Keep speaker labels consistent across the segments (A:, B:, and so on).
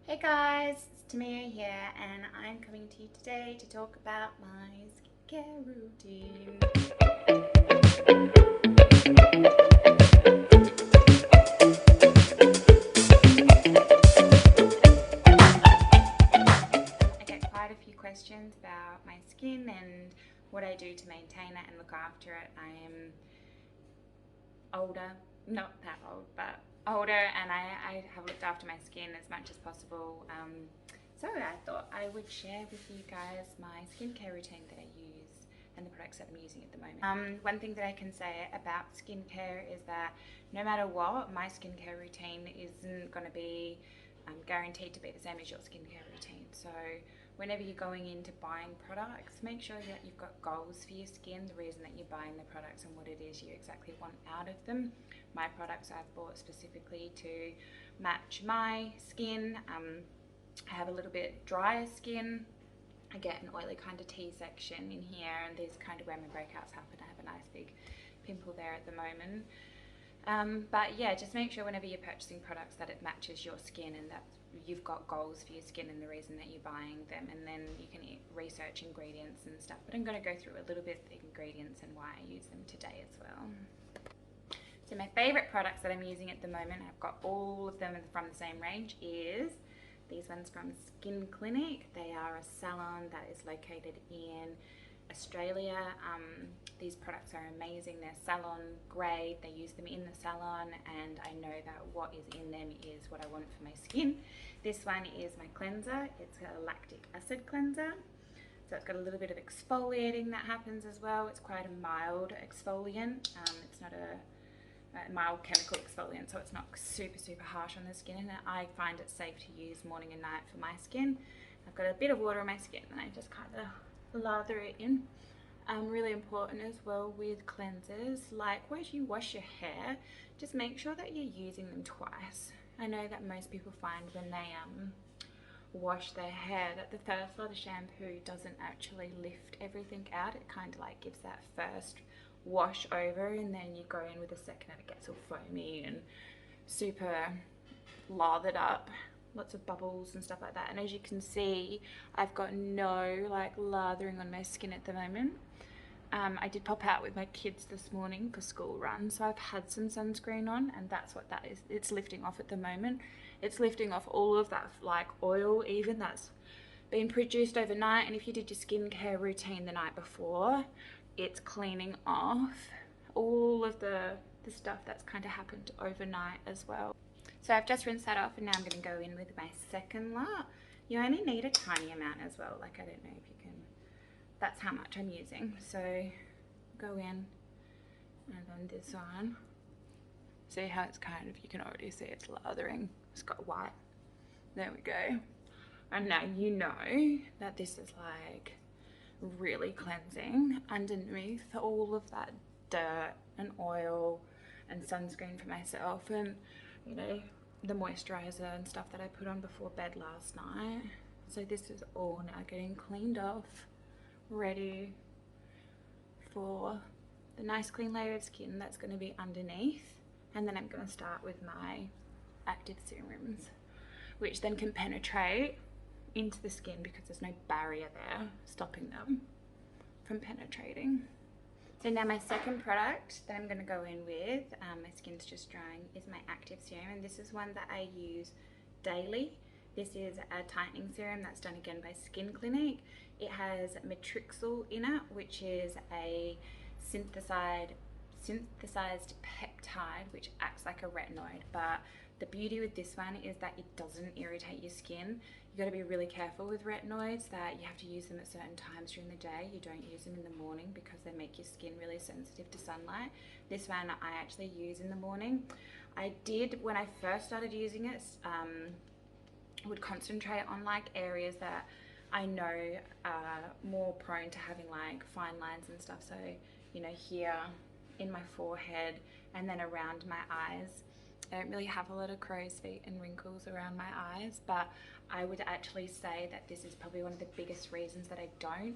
A: Hey guys, it's Tamia here and I'm coming to you today to talk about my skincare routine. I get quite a few questions about my skin and what I do to maintain it and look after it. I am older, not that old, but older, and I have looked after my skin as much as possible. So I thought I would share with you guys my skincare routine that I use and the products that I'm using at the moment. One thing that I can say about skincare is that no matter what, my skincare routine isn't going to be guaranteed to be the same as your skincare routine. So whenever you're going into buying products, make sure that you've got goals for your skin, the reason that you're buying the products and what it is you exactly want out of them. My products I've bought specifically to match my skin. I have a little bit drier skin. I get an oily kind of T section in here, and this is kind of where my breakouts happen. I have a nice big pimple there at the moment. But yeah, just make sure whenever you're purchasing products that it matches your skin and that you've got goals for your skin and the reason that you're buying them, and then you can research ingredients and stuff. But I'm going to go through a little bit the ingredients and why I use them today as well. So my favourite products that I'm using at the moment, I've got all of them from the same range, is these ones from Skin Clinic. They are a salon that is located in Australia. These products are amazing. They're salon grade. They use them in the salon, and I know that what is in them is what I want for my skin. This one is my cleanser. It's a lactic acid cleanser. So it's got a little bit of exfoliating that happens as well. It's quite a mild exfoliant. It's not a mild chemical exfoliant, so it's not super harsh on the skin, and I find it safe to use morning and night for my skin. I've got a bit of water on my skin and I just kind of lather it in. Really important as well with cleansers, like when you wash your hair, just make sure that you're using them twice. I know that most people find when they wash their hair that the first lot of shampoo doesn't actually lift everything out. It kind of like gives that first wash over, and then you go in with a second and it gets all foamy and super lathered up, lots of bubbles and stuff like that. And as you can see, I've got no like lathering on my skin at the moment. I did pop out with my kids this morning for school run, so I've had some sunscreen on, and that's what that is. It's lifting off at the moment. It's lifting off all of that like oil even that's been produced overnight, and if you did your skincare routine the night before, it's cleaning off all of the stuff that's kind of happened overnight as well. So I've just rinsed that off, and now I'm going to go in with my second lot. You only need a tiny amount as well, like I don't know if you can, that's how much I'm using. So go in and on this one, see how it's kind of, you can already see it's lathering, it's got white, there we go. And now you know that this is like really cleansing underneath all of that dirt and oil and sunscreen for myself, and you know, the moisturiser and stuff that I put on before bed last night. So this is all now getting cleaned off, ready for the nice clean layer of skin that's going to be underneath. And then I'm going to start with my active serums, which then can penetrate into the skin because there's no barrier there stopping them from penetrating. So now my second product that I'm going to go in with, my skin's just drying, is my active serum, and this is one that I use daily. This is a tightening serum that's done again by Skin Clinic. It has matrixyl in it, which is a synthesized peptide which acts like a retinoid. But the beauty with this one is that it doesn't irritate your skin. You got to be really careful with retinoids, that you have to use them at certain times during the day. You don't use them in the morning because they make your skin really sensitive to sunlight. This one I actually use in the morning. I did, when I first started using it, would concentrate on like areas that I know are more prone to having like fine lines and stuff. So, you know, here in my forehead and then around my eyes. I don't really have a lot of crow's feet and wrinkles around my eyes, but I would actually say that this is probably one of the biggest reasons that I don't.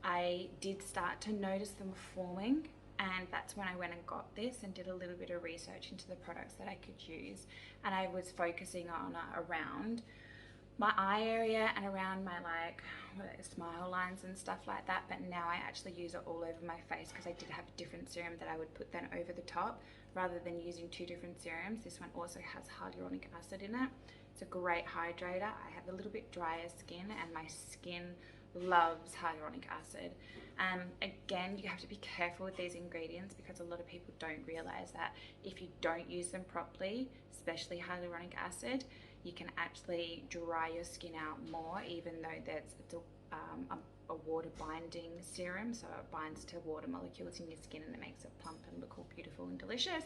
A: I did start to notice them forming, and that's when I went and got this and did a little bit of research into the products that I could use, and I was focusing on around my eye area and around my like smile lines and stuff like that, but now I actually use it all over my face because I did have a different serum that I would put then over the top rather than using two different serums. This one also has hyaluronic acid in it. It's a great hydrator. I have a little bit drier skin and my skin loves hyaluronic acid. Again, you have to be careful with these ingredients because a lot of people don't realize that if you don't use them properly, especially hyaluronic acid, you can actually dry your skin out more, even though it's a water binding serum, so it binds to water molecules in your skin and it makes it plump and look all beautiful and delicious.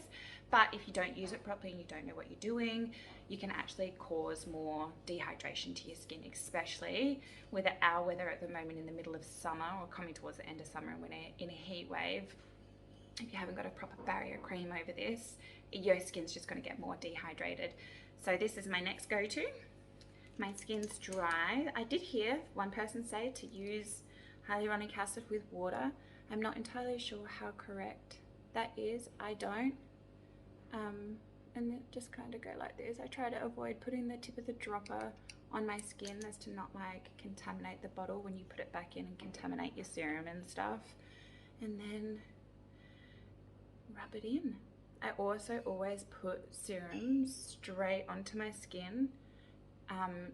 A: But if you don't use it properly and you don't know what you're doing, you can actually cause more dehydration to your skin, especially with our weather at the moment in the middle of summer or coming towards the end of summer and when we're in a heat wave. If you haven't got a proper barrier cream over this, your skin's just going to get more dehydrated. So this is my next go-to. My skin's dry. I did hear one person say to use hyaluronic acid with water. I'm not entirely sure how correct that is. I don't. And then just kind of go like this. I try to avoid putting the tip of the dropper on my skin as to not like contaminate the bottle when you put it back in and contaminate your serum and stuff. And then rub it in. I also always put serum straight onto my skin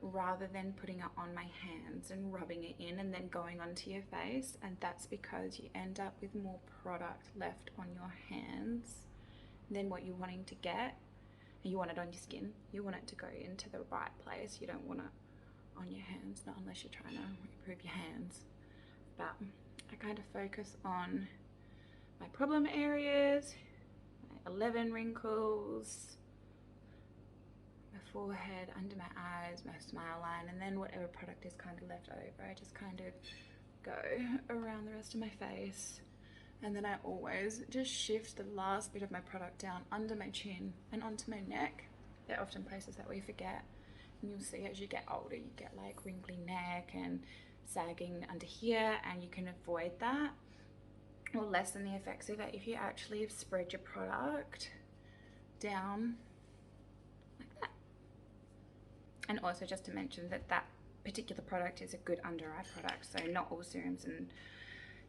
A: rather than putting it on my hands and rubbing it in and then going onto your face, and that's because you end up with more product left on your hands than what you're wanting to get. And you want it on your skin, you want it to go into the right place, you don't want it on your hands, not unless you're trying to improve your hands. But I kind of focus on my problem areas, my 11 wrinkles, my forehead, under my eyes, my smile line, and then whatever product is kind of left over, I just kind of go around the rest of my face. And then I always just shift the last bit of my product down under my chin and onto my neck. They're often places that we forget. And you'll see as you get older, you get like wrinkly neck and sagging under here, and you can avoid that or lessen the effects of it if you actually spread your product down like that. And also just to mention that that particular product is a good under eye product, so not all serums and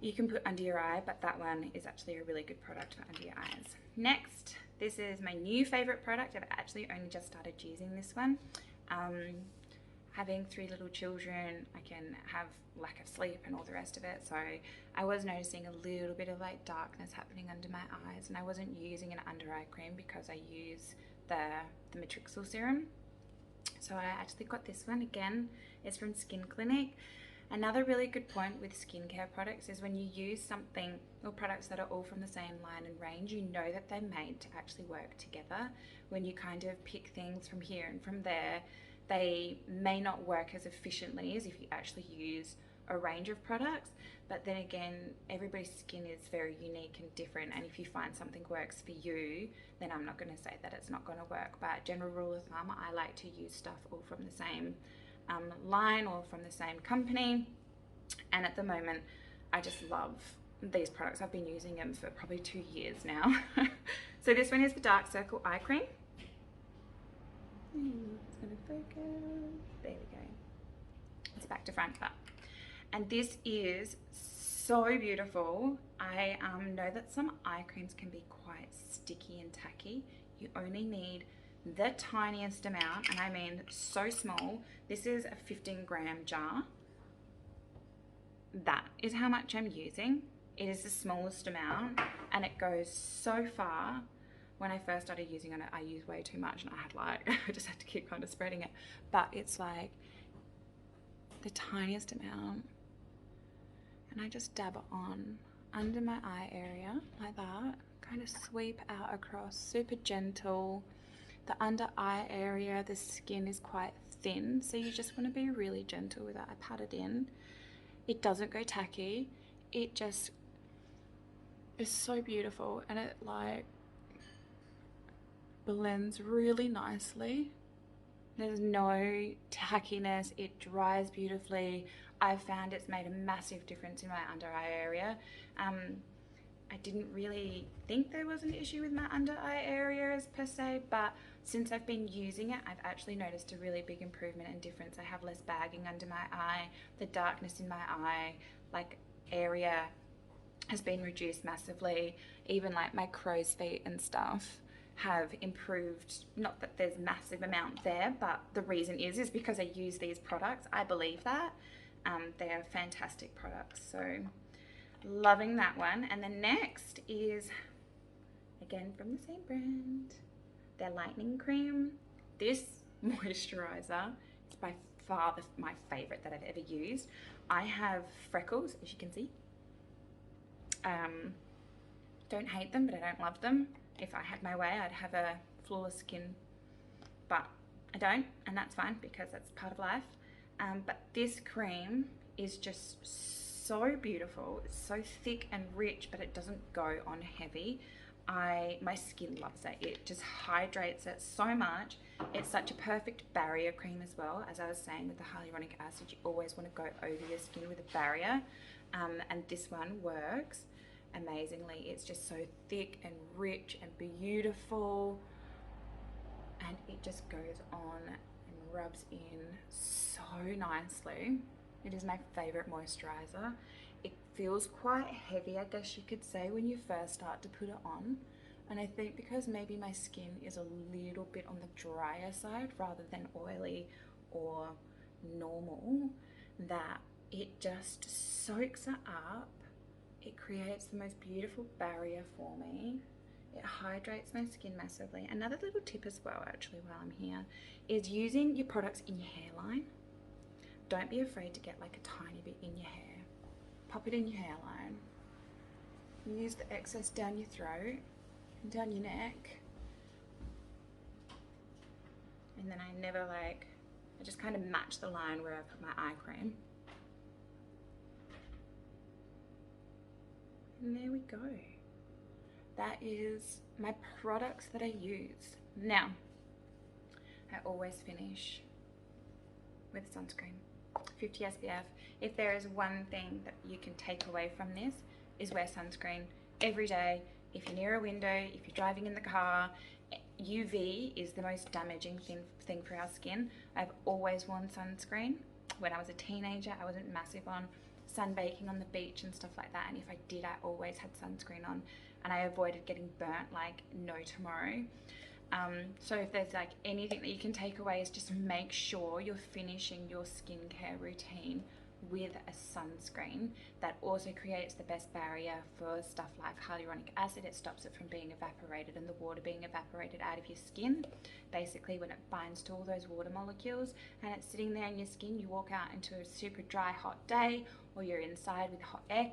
A: you can put under your eye, but that one is actually a really good product for under your eyes. Next, this is my new favorite product. I've actually only just started using this one. Having 3 little children, I can have lack of sleep and all the rest of it. So I was noticing a little bit of like darkness happening under my eyes, and I wasn't using an under eye cream because I use the Matrixyl serum. So I actually got this one again. It's from Skin Clinic. Another really good point with skincare products is when you use something or products that are all from the same line and range, you know that they're made to actually work together. When you kind of pick things from here and from there, they may not work as efficiently as if you actually use a range of products. But then again, everybody's skin is very unique and different, and if you find something works for you, then I'm not going to say that it's not going to work. But general rule of thumb, I like to use stuff all from the same line or from the same company. And at the moment, I just love these products. I've been using them for probably 2 years now. So this one is the Dark Circle Eye Cream. It's gonna focus. There we go. It's back to front, but and this is so beautiful. I know that some eye creams can be quite sticky and tacky. You only need the tiniest amount, and I mean so small. This is a 15-gram jar. That is how much I'm using. It is the smallest amount, and it goes so far. When I first started using it, I used way too much, and I had like, I just had to keep kind of spreading it. But it's like the tiniest amount, and I just dab it on under my eye area like that, kind of sweep out across, super gentle. The under eye area, the skin is quite thin, so you just want to be really gentle with it. I pat it in. It doesn't go tacky. It just is so beautiful, and it like blends really nicely. There's no tackiness. It dries beautifully. I've found it's made a massive difference in my under eye area. I didn't really think there was an issue with my under eye areas per se, but since I've been using it, I've actually noticed a really big improvement and difference. I have less bagging under my eye, the darkness in my eye, like area has been reduced massively. Even like my crow's feet and stuff have improved. Not that there's massive amount there, but the reason is because I use these products. I believe that. They are fantastic products, so loving that one. And then next is, again from the same brand, their lightening cream. This moisturiser is by far my favourite that I've ever used. I have freckles, as you can see. Don't hate them, but I don't love them. If I had my way, I'd have a flawless skin, but I don't, and that's fine because that's part of life. But this cream is just so beautiful. It's so thick and rich, but it doesn't go on heavy. My skin loves it. It just hydrates it so much. It's such a perfect barrier cream as well. As I was saying, with the hyaluronic acid, you always want to go over your skin with a barrier, and this one works amazingly. It's just so thick and rich and beautiful, and it just goes on and rubs in so nicely. It is my favorite moisturizer. It feels quite heavy, I guess you could say, when you first start to put it on, and I think because maybe my skin is a little bit on the drier side rather than oily or normal, that it just soaks it up. It creates the most beautiful barrier for me. It hydrates my skin massively. Another little tip as well, actually, while I'm here, is using your products in your hairline. Don't be afraid to get like a tiny bit in your hair. Pop it in your hairline. Use the excess down your throat and down your neck. And then I just kind of match the line where I put my eye cream. And there we go. That is my products that I use. Now, I always finish with sunscreen, 50 SPF. If there is one thing that you can take away from this, is wear sunscreen every day. If you're near a window, if you're driving in the car, UV is the most damaging thing for our skin. I've always worn sunscreen. When I was a teenager, I wasn't massive on sunbaking on the beach and stuff like that, and if I did, I always had sunscreen on, and I avoided getting burnt like no tomorrow. So if there's like anything that you can take away, is just make sure you're finishing your skincare routine with a sunscreen. That also creates the best barrier for stuff like hyaluronic acid. It stops it from being evaporated and the water being evaporated out of your skin. Basically, when it binds to all those water molecules and it's sitting there in your skin, you walk out into a super dry hot day, or you're inside with hot air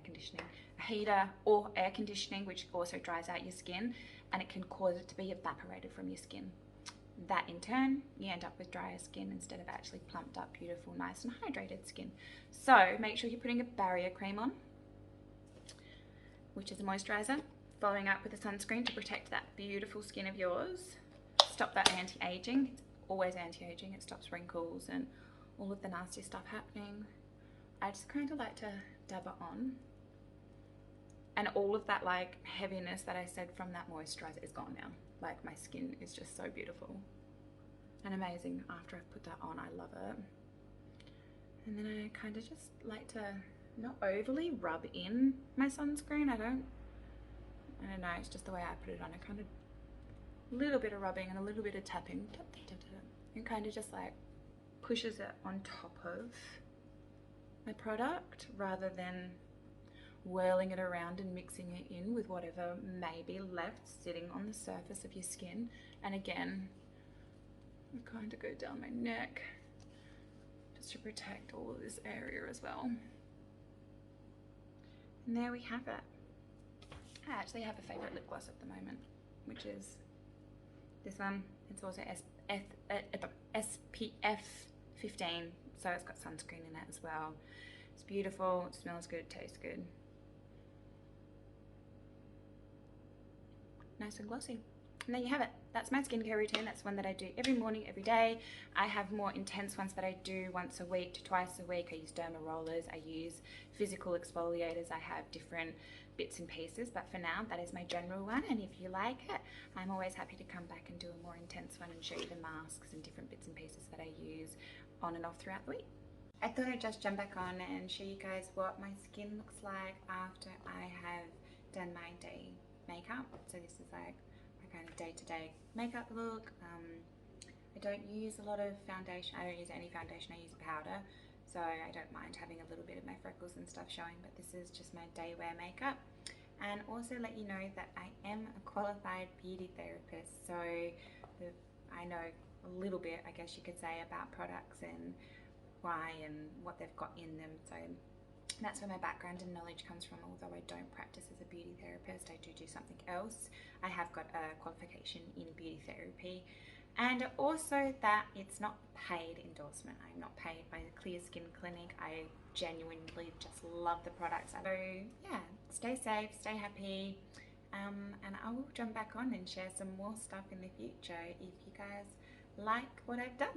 A: conditioning, a heater or air conditioning, which also dries out your skin, and it can cause it to be evaporated from your skin. That in turn, you end up with drier skin instead of actually plumped up, beautiful, nice and hydrated skin. So make sure you're putting a barrier cream on, which is a moisturizer, following up with a sunscreen to protect that beautiful skin of yours. Stop that anti-aging. It's always anti-aging. It stops wrinkles and all of the nasty stuff happening. I just kind of like to dab it on, and all of that like heaviness that I said from that moisturizer is gone now. Like, my skin is just so beautiful and amazing after I've put that on. I love it. And then I kind of just like to not overly rub in my sunscreen. I don't know, it's just the way I put it on. I kind of, a little bit of rubbing and a little bit of tapping, tap, tap, tap, tap, and kind of just like pushes it on top of my product rather than whirling it around and mixing it in with whatever may be left sitting on the surface of your skin. And again, I kind of go down my neck just to protect all of this area as well. And there we have it. I actually have a favorite lip gloss at the moment, which is this one. It's also SPF 15, so it's got sunscreen in it as well. It's beautiful, it smells good, tastes good. Nice and glossy. And there you have it. That's my skincare routine. That's one that I do every morning, every day. I have more intense ones that I do once a week to twice a week. I use derma rollers, I use physical exfoliators, I have different bits and pieces, but for now that is my general one, and if you like it, I'm always happy to come back and do a more intense one and show you the masks and different bits and pieces that I use on and off throughout the week. I thought I'd just jump back on and show you guys what my skin looks like after I have done my day makeup. So this is like my kind of day-to-day makeup look. I don't use a lot of foundation. I don't use any foundation, I use powder. So I don't mind having a little bit of my freckles and stuff showing, but this is just my day wear makeup. And also let you know that I am a qualified beauty therapist, so I know a little bit, I guess you could say, about products and why and what they've got in them. So that's where my background and knowledge comes from. Although I don't practice as a beauty therapist, I do something else. I have got a qualification in beauty therapy. And also that it's not paid endorsement. I'm not paid by the Clear Skin Clinic. I genuinely just love the products. So yeah, stay safe, stay happy, and I will jump back on and share some more stuff in the future if you guys like what I've done.